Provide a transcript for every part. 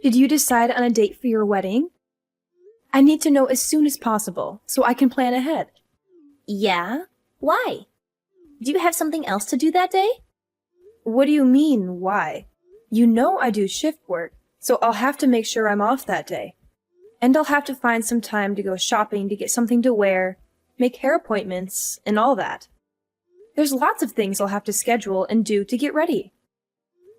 Did you decide on a date for your wedding? I need to know as soon as possible so I can plan ahead. Yeah? Why? Do you have something else to do that day? What do you mean, why? You know I do shift work, so I'll have to make sure I'm off that day. And I'll have to find some time to go shopping to get something to wear, make hair appointments, and all that. There's lots of things I'll have to schedule and do to get ready.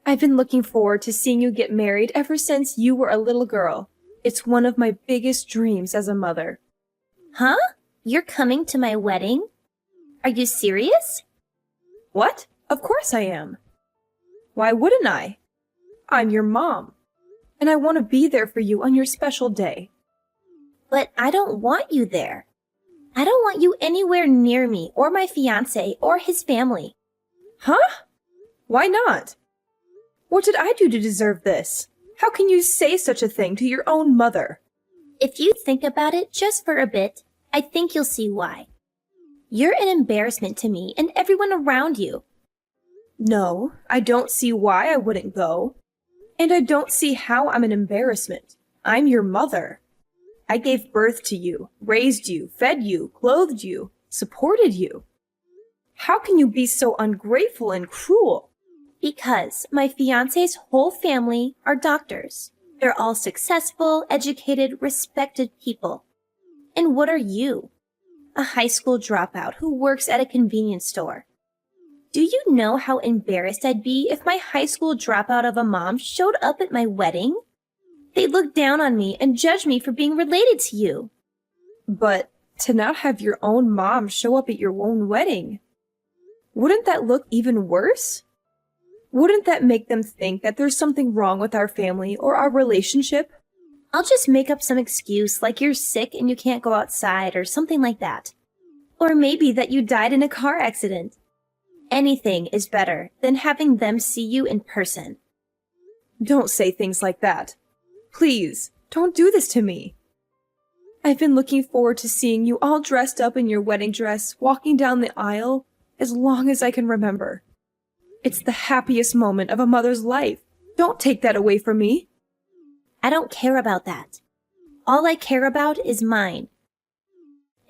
I've been looking forward to seeing you get married ever since you were a little girl. It's one of my biggest dreams as a mother. Huh? You're coming to my wedding? Are you serious? What? Of course I am. Why wouldn't I? I'm your mom, and I want to be there for you on your special day. But I don't want you there. I don't want you anywhere near me or my fiancé or his family. Huh? Why not? What did I do to deserve this? How can you say such a thing to your own mother? If you think about it just for a bit, I think you'll see why. You're an embarrassment to me and everyone around you. No, I don't see why I wouldn't go. And I don't see how I'm an embarrassment. I'm your mother. I gave birth to you, raised you, fed you, clothed you, supported you. How can you be so ungrateful and cruel? Because my fiancé's whole family are doctors. They're all successful, educated, respected people. And what are you? A high school dropout who works at a convenience store. Do you know how embarrassed I'd be if my high school dropout of a mom showed up at my wedding? They'd look down on me and judge me for being related to you. But to not have your own mom show up at your own wedding, wouldn't that look even worse? Wouldn't that make them think that there's something wrong with our family or our relationship? I'll just make up some excuse like you're sick and you can't go outside or something like that. Or maybe that you died in a car accident. Anything is better than having them see you in person. Don't say things like that. Please, don't do this to me. I've been looking forward to seeing you all dressed up in your wedding dress, walking down the aisle, as long as I can remember. It's the happiest moment of a mother's life. Don't take that away from me. I don't care about that. All I care about is mine.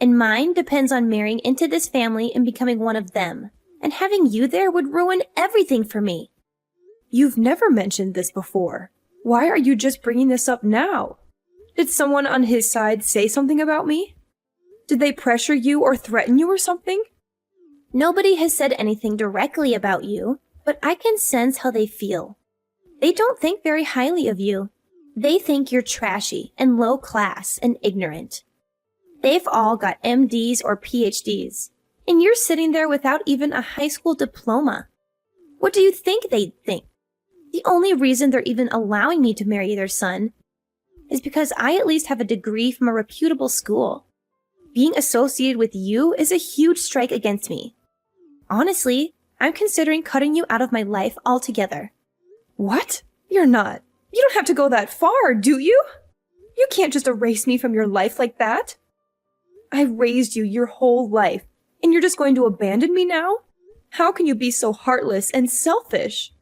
And mine depends on marrying into this family and becoming one of them. And having you there would ruin everything for me. You've never mentioned this before. Why are you just bringing this up now? Did someone on his side say something about me? Did they pressure you or threaten you or something? Nobody has said anything directly about you, but I can sense how they feel. They don't think very highly of you. They think you're trashy and low class and ignorant. They've all got MDs or PhDs, and you're sitting there without even a high school diploma. What do you think they'd think? The only reason they're even allowing me to marry their son is because I at least have a degree from a reputable school. Being associated with you is a huge strike against me. Honestly, I'm considering cutting you out of my life altogether. What? You're not. You don't have to go that far, do you? You can't just erase me from your life like that. I raised you your whole life, and you're just going to abandon me now? How can you be so heartless and selfish?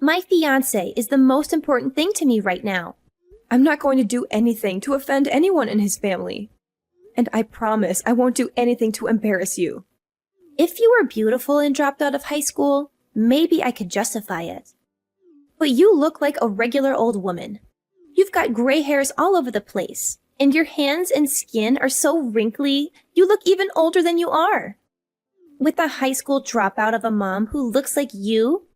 My fiancé is the most important thing to me right now. I'm not going to do anything to offend anyone in his family. And I promise I won't do anything to embarrass you. If you were beautiful and dropped out of high school, maybe I could justify it. But you look like a regular old woman. You've got gray hairs all over the place, and your hands and skin are so wrinkly, you look even older than you are. With a high school dropout of a mom who looks like you,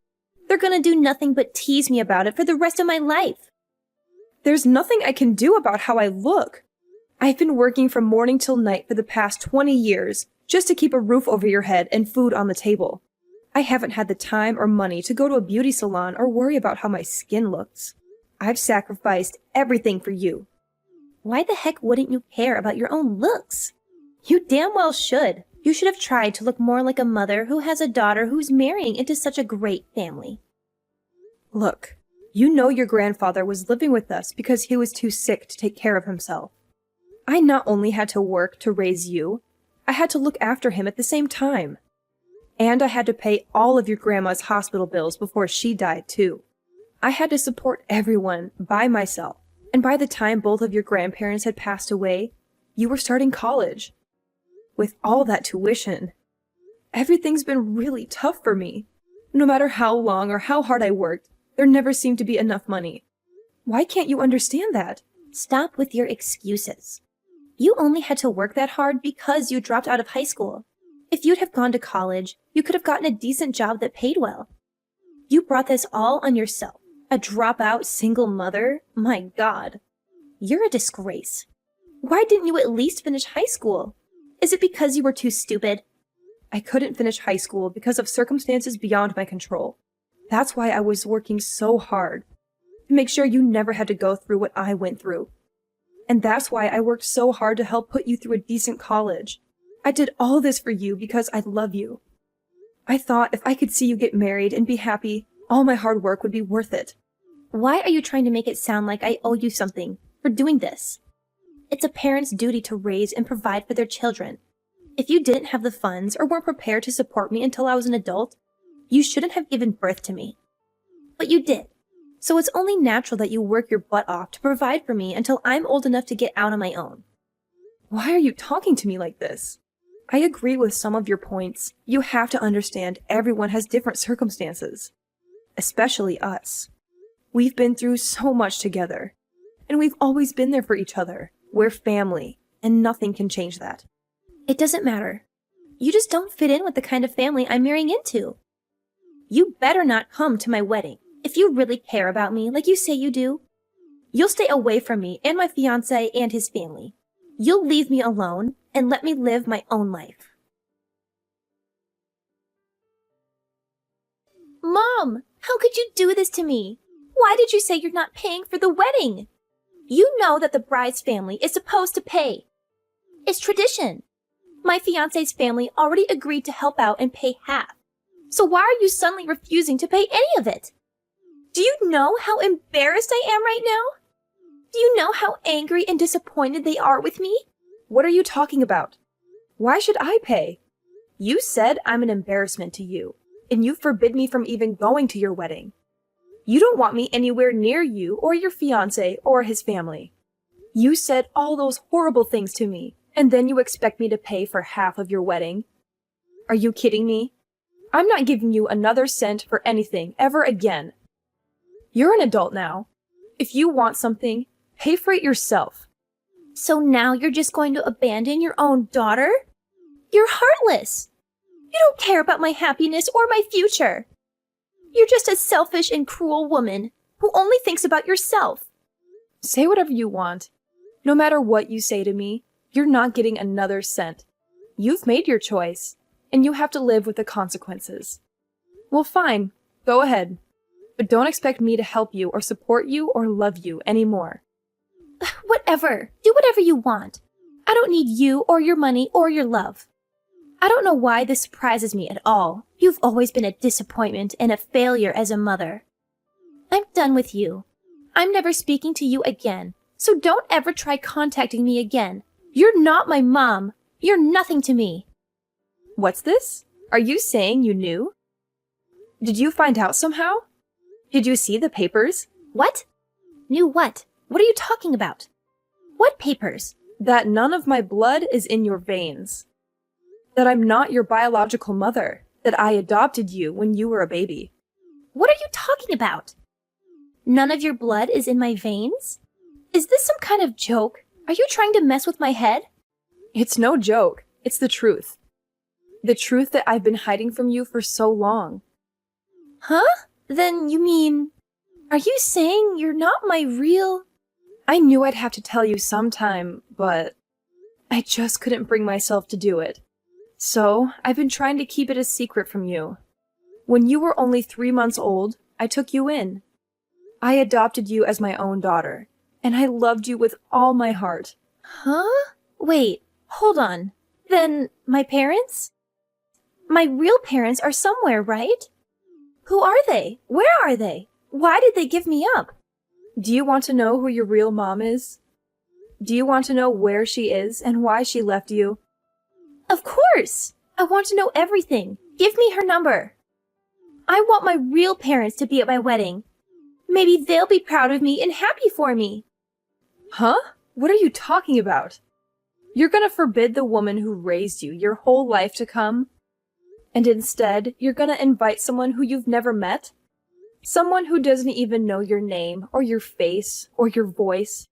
they're gonna do nothing but tease me about it for the rest of my life. There's nothing I can do about how I look. I've been working from morning till night for the past 20 years just to keep a roof over your head and food on the table. I haven't had the time or money to go to a beauty salon or worry about how my skin looks. I've sacrificed everything for you. Why the heck wouldn't you care about your own looks? You damn well should. You should have tried to look more like a mother who has a daughter who's marrying into such a great family. Look, you know your grandfather was living with us because he was too sick to take care of himself. I not only had to work to raise you, I had to look after him at the same time. And I had to pay all of your grandma's hospital bills before she died, too. I had to support everyone by myself. And by the time both of your grandparents had passed away, you were starting college. With all that tuition, everything's been really tough for me. No matter how long or how hard I worked, there never seemed to be enough money. Why can't you understand that? Stop with your excuses. You only had to work that hard because you dropped out of high school. If you'd have gone to college, you could have gotten a decent job that paid well. You brought this all on yourself. A dropout single mother? My God. You're a disgrace. Why didn't you at least finish high school? Is it because you were too stupid? I couldn't finish high school because of circumstances beyond my control. That's why I was working so hard, to make sure you never had to go through what I went through. And that's why I worked so hard to help put you through a decent college. I did all this for you because I love you. I thought if I could see you get married and be happy, all my hard work would be worth it. Why are you trying to make it sound like I owe you something for doing this? It's a parent's duty to raise and provide for their children. If you didn't have the funds or weren't prepared to support me until I was an adult, you shouldn't have given birth to me. But you did. So it's only natural that you work your butt off to provide for me until I'm old enough to get out on my own. Why are you talking to me like this? I agree with some of your points. You have to understand everyone has different circumstances. Especially us. We've been through so much together. And we've always been there for each other. We're family, and nothing can change that. It doesn't matter. You just don't fit in with the kind of family I'm marrying into. You better not come to my wedding if you really care about me like you say you do. You'll stay away from me and my fiancé and his family. You'll leave me alone and let me live my own life. Mom, how could you do this to me? Why did you say you're not paying for the wedding? You know that the bride's family is supposed to pay. It's tradition. My fiancé's family already agreed to help out and pay half. So why are you suddenly refusing to pay any of it? Do you know how embarrassed I am right now? Do you know how angry and disappointed they are with me? What are you talking about? Why should I pay? You said I'm an embarrassment to you, and you forbid me from even going to your wedding. You don't want me anywhere near you or your fiancé or his family. You said all those horrible things to me, and then you expect me to pay for half of your wedding? Are you kidding me? I'm not giving you another cent for anything ever again. You're an adult now. If you want something, pay for it yourself. So now you're just going to abandon your own daughter? You're heartless. You don't care about my happiness or my future. You're just a selfish and cruel woman who only thinks about yourself. Say whatever you want. No matter what you say to me, you're not getting another cent. You've made your choice, and you have to live with the consequences. Well, fine. Go ahead. But don't expect me to help you or support you or love you anymore. Whatever. Do whatever you want. I don't need you or your money or your love. I don't know why this surprises me at all. You've always been a disappointment and a failure as a mother. I'm done with you. I'm never speaking to you again, so don't ever try contacting me again. You're not my mom. You're nothing to me. What's this? Are you saying you knew? Did you find out somehow? Did you see the papers? What? Knew what? What are you talking about? What papers? That none of my blood is in your veins. That I'm not your biological mother. That I adopted you when you were a baby. What are you talking about? None of your blood is in my veins? Is this some kind of joke? Are you trying to mess with my head? It's no joke. It's the truth. The truth that I've been hiding from you for so long. Huh? Then you mean... Are you saying you're not my real... I knew I'd have to tell you sometime, but I just couldn't bring myself to do it. So, I've been trying to keep it a secret from you. When you were only 3 months old, I took you in. I adopted you as my own daughter, and I loved you with all my heart. Huh? Wait, hold on. Then, my parents? My real parents are somewhere, right? Who are they? Where are they? Why did they give me up? Do you want to know who your real mom is? Do you want to know where she is and why she left you? Of course! I want to know everything. Give me her number. I want my real parents to be at my wedding. Maybe they'll be proud of me and happy for me. Huh? What are you talking about? You're gonna forbid the woman who raised you your whole life to come? And instead, you're gonna invite someone who you've never met? Someone who doesn't even know your name, or your face, or your voice?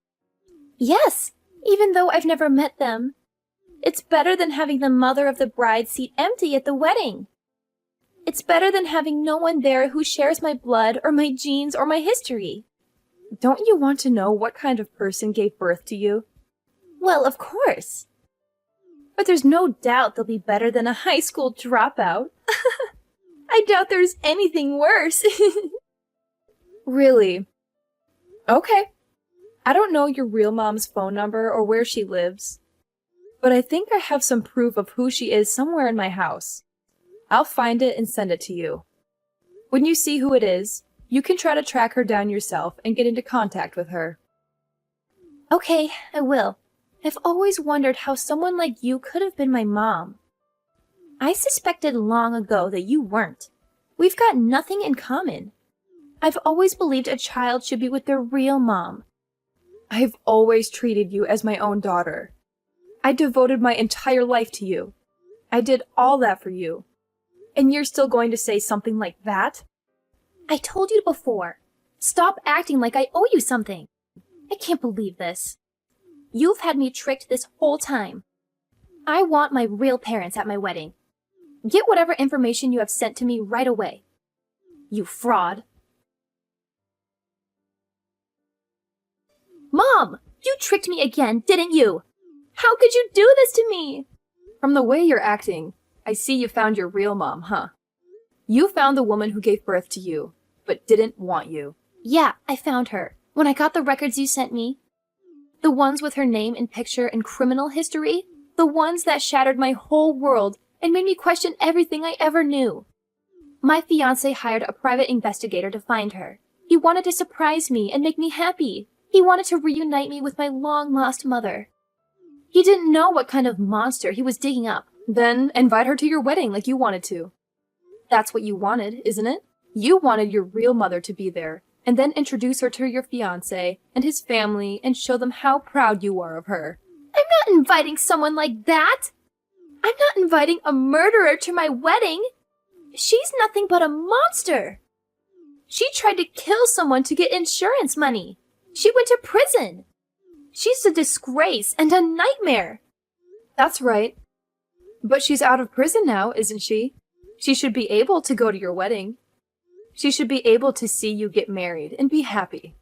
Yes, even though I've never met them. It's better than having the mother of the bride seat empty at the wedding. It's better than having no one there who shares my blood or my genes or my history. Don't you want to know what kind of person gave birth to you? Well, of course. But there's no doubt they'll be better than a high school dropout. I doubt there's anything worse. Really? Okay. I don't know your real mom's phone number or where she lives, but I think I have some proof of who she is somewhere in my house. I'll find it and send it to you. When you see who it is, you can try to track her down yourself and get into contact with her. Okay, I will. I've always wondered how someone like you could have been my mom. I suspected long ago that you weren't. We've got nothing in common. I've always believed a child should be with their real mom. I've always treated you as my own daughter. I devoted my entire life to you. I did all that for you. And you're still going to say something like that? I told you before. Stop acting like I owe you something. I can't believe this. You've had me tricked this whole time. I want my real parents at my wedding. Get whatever information you have sent to me right away. You fraud. Mom! You tricked me again, didn't you? How could you do this to me? From the way you're acting, I see you found your real mom, huh? You found the woman who gave birth to you, but didn't want you. Yeah, I found her. When I got the records you sent me. The ones with her name and picture and criminal history. The ones that shattered my whole world and made me question everything I ever knew. My fiancé hired a private investigator to find her. He wanted to surprise me and make me happy. He wanted to reunite me with my long-lost mother. He didn't know what kind of monster he was digging up. Then invite her to your wedding like you wanted to. That's what you wanted, isn't it? You wanted your real mother to be there, and then introduce her to your fiancé and his family and show them how proud you are of her. I'm not inviting someone like that. I'm not inviting a murderer to my wedding. She's nothing but a monster. She tried to kill someone to get insurance money. She went to prison. She's a disgrace and a nightmare. That's right. But she's out of prison now, isn't she? She should be able to go to your wedding. She should be able to see you get married and be happy.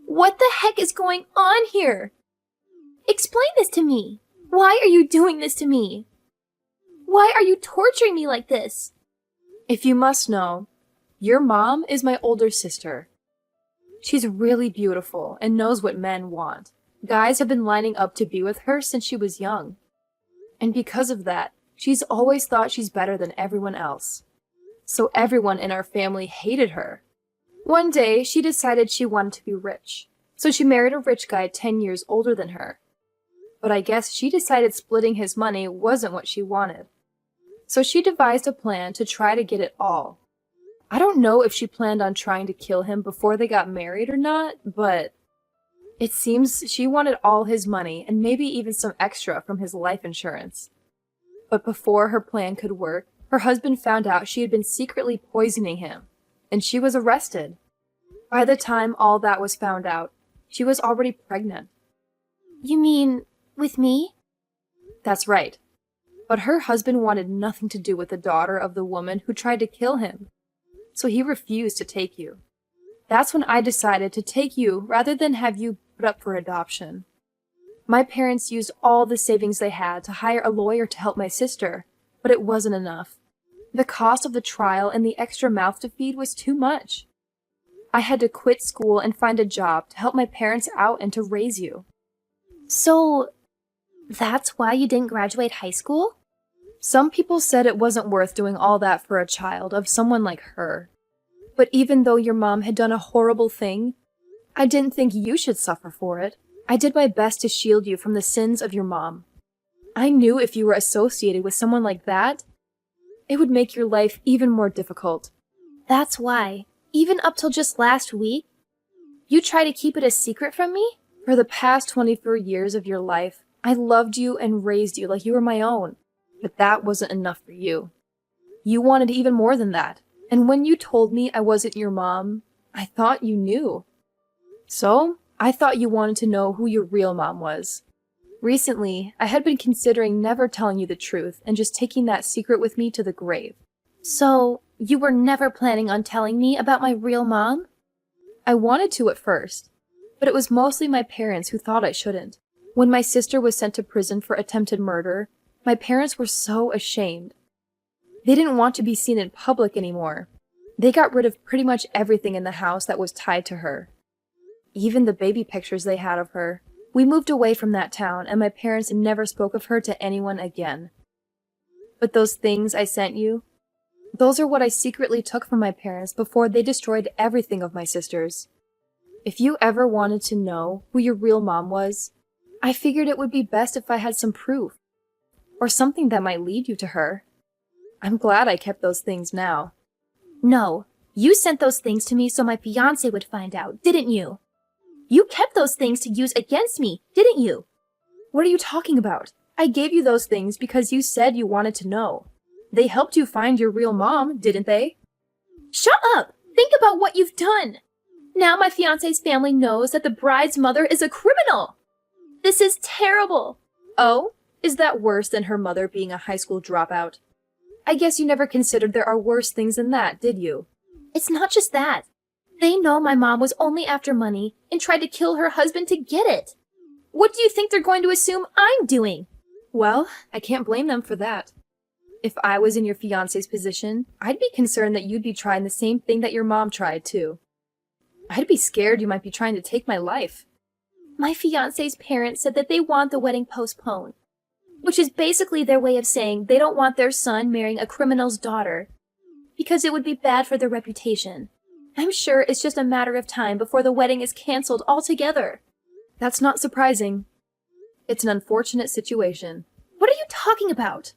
What the heck is going on here? Explain this to me. Why are you doing this to me? Why are you torturing me like this? If you must know, your mom is my older sister. She's really beautiful and knows what men want. Guys have been lining up to be with her since she was young. And because of that, she's always thought she's better than everyone else. So everyone in our family hated her. One day, she decided she wanted to be rich. So she married a rich guy 10 years older than her. But I guess she decided splitting his money wasn't what she wanted. So she devised a plan to try to get it all. I don't know if she planned on trying to kill him before they got married or not, but it seems she wanted all his money and maybe even some extra from his life insurance. But before her plan could work, her husband found out she had been secretly poisoning him, and she was arrested. By the time all that was found out, she was already pregnant. You mean with me? That's right. But her husband wanted nothing to do with the daughter of the woman who tried to kill him. So he refused to take you. That's when I decided to take you rather than have you put up for adoption. My parents used all the savings they had to hire a lawyer to help my sister, but it wasn't enough. The cost of the trial and the extra mouth to feed was too much. I had to quit school and find a job to help my parents out and to raise you. So, that's why you didn't graduate high school? Some people said it wasn't worth doing all that for a child of someone like her. But even though your mom had done a horrible thing, I didn't think you should suffer for it. I did my best to shield you from the sins of your mom. I knew if you were associated with someone like that, it would make your life even more difficult. That's why, even up till just last week, You try to keep it a secret from me? For the past 24 years of your life, I loved you and raised you like you were my own. But that wasn't enough for you. You wanted even more than that. And when you told me I wasn't your mom, I thought you knew. So, I thought you wanted to know who your real mom was. Recently, I had been considering never telling you the truth and just taking that secret with me to the grave. So, you were never planning on telling me about my real mom? I wanted to at first, but it was mostly my parents who thought I shouldn't. When my sister was sent to prison for attempted murder, my parents were so ashamed. They didn't want to be seen in public anymore. They got rid of pretty much everything in the house that was tied to her. Even the baby pictures they had of her. We moved away from that town, and my parents never spoke of her to anyone again. But those things I sent you, those are what I secretly took from my parents before they destroyed everything of my sister's. If you ever wanted to know who your real mom was, I figured it would be best if I had some proof, or something that might lead you to her. I'm glad I kept those things now. No, you sent those things to me so my fiancé would find out, didn't you? You kept those things to use against me, didn't you? What are you talking about? I gave you those things because you said you wanted to know. They helped you find your real mom, didn't they? Shut up! Think about what you've done! Now my fiancé's family knows that the bride's mother is a criminal! This is terrible! Oh? Is that worse than her mother being a high school dropout? I guess you never considered there are worse things than that, did you? It's not just that. They know my mom was only after money and tried to kill her husband to get it. What do you think they're going to assume I'm doing? Well, I can't blame them for that. If I was in your fiancé's position, I'd be concerned that you'd be trying the same thing that your mom tried, too. I'd be scared you might be trying to take my life. My fiancé's parents said that they want the wedding postponed, which is basically their way of saying they don't want their son marrying a criminal's daughter, because it would be bad for their reputation. I'm sure it's just a matter of time before the wedding is canceled altogether. That's not surprising. It's an unfortunate situation. What are you talking about?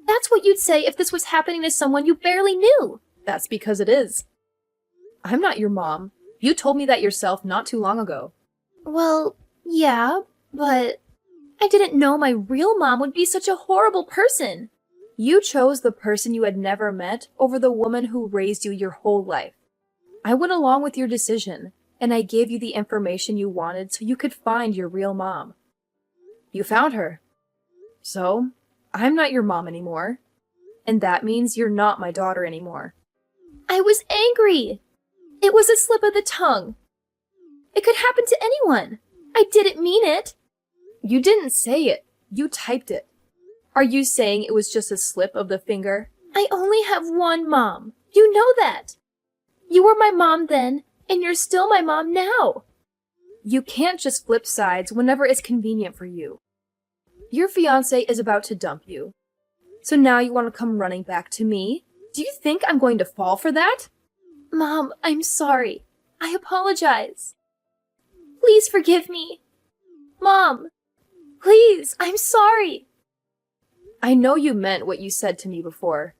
That's what you'd say if this was happening to someone you barely knew. That's because it is. I'm not your mom. You told me that yourself not too long ago. Well, yeah, but I didn't know my real mom would be such a horrible person. You chose the person you had never met over the woman who raised you your whole life. I went along with your decision, and I gave you the information you wanted so you could find your real mom. You found her. So, I'm not your mom anymore. And that means you're not my daughter anymore. I was angry. It was a slip of the tongue. It could happen to anyone. I didn't mean it. You didn't say it. You typed it. Are you saying it was just a slip of the finger? I only have one mom. You know that. You were my mom then, and you're still my mom now. You can't just flip sides whenever it's convenient for you. Your fiancé is about to dump you. So now you want to come running back to me? Do you think I'm going to fall for that? Mom, I'm sorry. I apologize. Please forgive me. Mom, please, I'm sorry. I know you meant what you said to me before.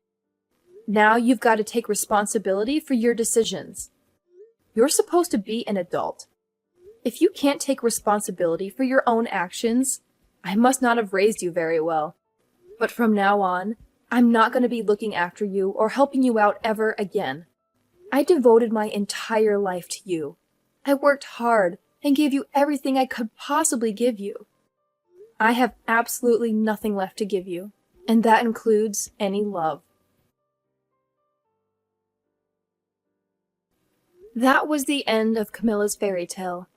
Now you've got to take responsibility for your decisions. You're supposed to be an adult. If you can't take responsibility for your own actions, I must not have raised you very well. But from now on, I'm not going to be looking after you or helping you out ever again. I devoted my entire life to you. I worked hard and gave you everything I could possibly give you. I have absolutely nothing left to give you, and that includes any love. That was the end of Camilla's fairy tale.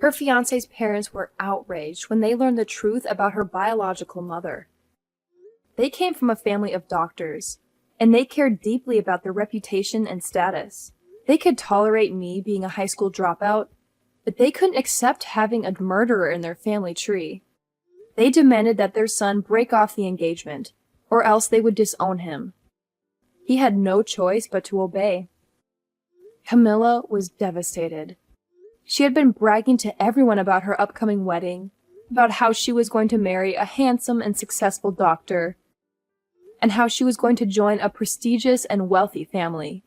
Her fiancé's parents were outraged when they learned the truth about her biological mother. They came from a family of doctors, and they cared deeply about their reputation and status. They could tolerate me being a high school dropout, but they couldn't accept having a murderer in their family tree. They demanded that their son break off the engagement, or else they would disown him. He had no choice but to obey. Camilla was devastated. She had been bragging to everyone about her upcoming wedding, about how she was going to marry a handsome and successful doctor, and how she was going to join a prestigious and wealthy family.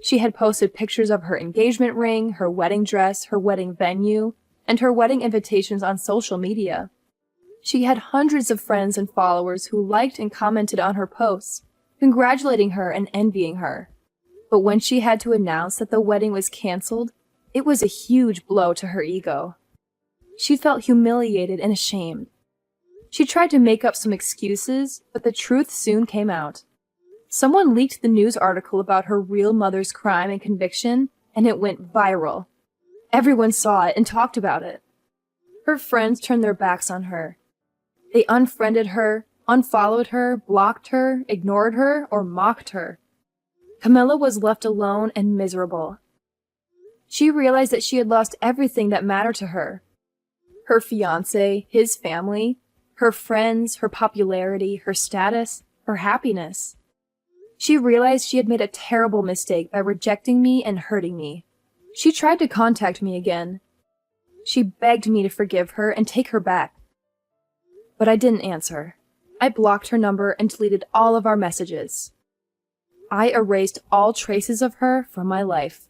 She had posted pictures of her engagement ring, her wedding dress, her wedding venue, and her wedding invitations on social media. She had hundreds of friends and followers who liked and commented on her posts, congratulating her and envying her. But when she had to announce that the wedding was canceled, it was a huge blow to her ego. She felt humiliated and ashamed. She tried to make up some excuses, but the truth soon came out. Someone leaked the news article about her real mother's crime and conviction, and it went viral. Everyone saw it and talked about it. Her friends turned their backs on her. They unfriended her, unfollowed her, blocked her, ignored her, or mocked her. Camilla was left alone and miserable. She realized that she had lost everything that mattered to her. Her fiancé, his family, her friends, her popularity, her status, her happiness. She realized she had made a terrible mistake by rejecting me and hurting me. She tried to contact me again. She begged me to forgive her and take her back. But I didn't answer. I blocked her number and deleted all of our messages. I erased all traces of her from my life.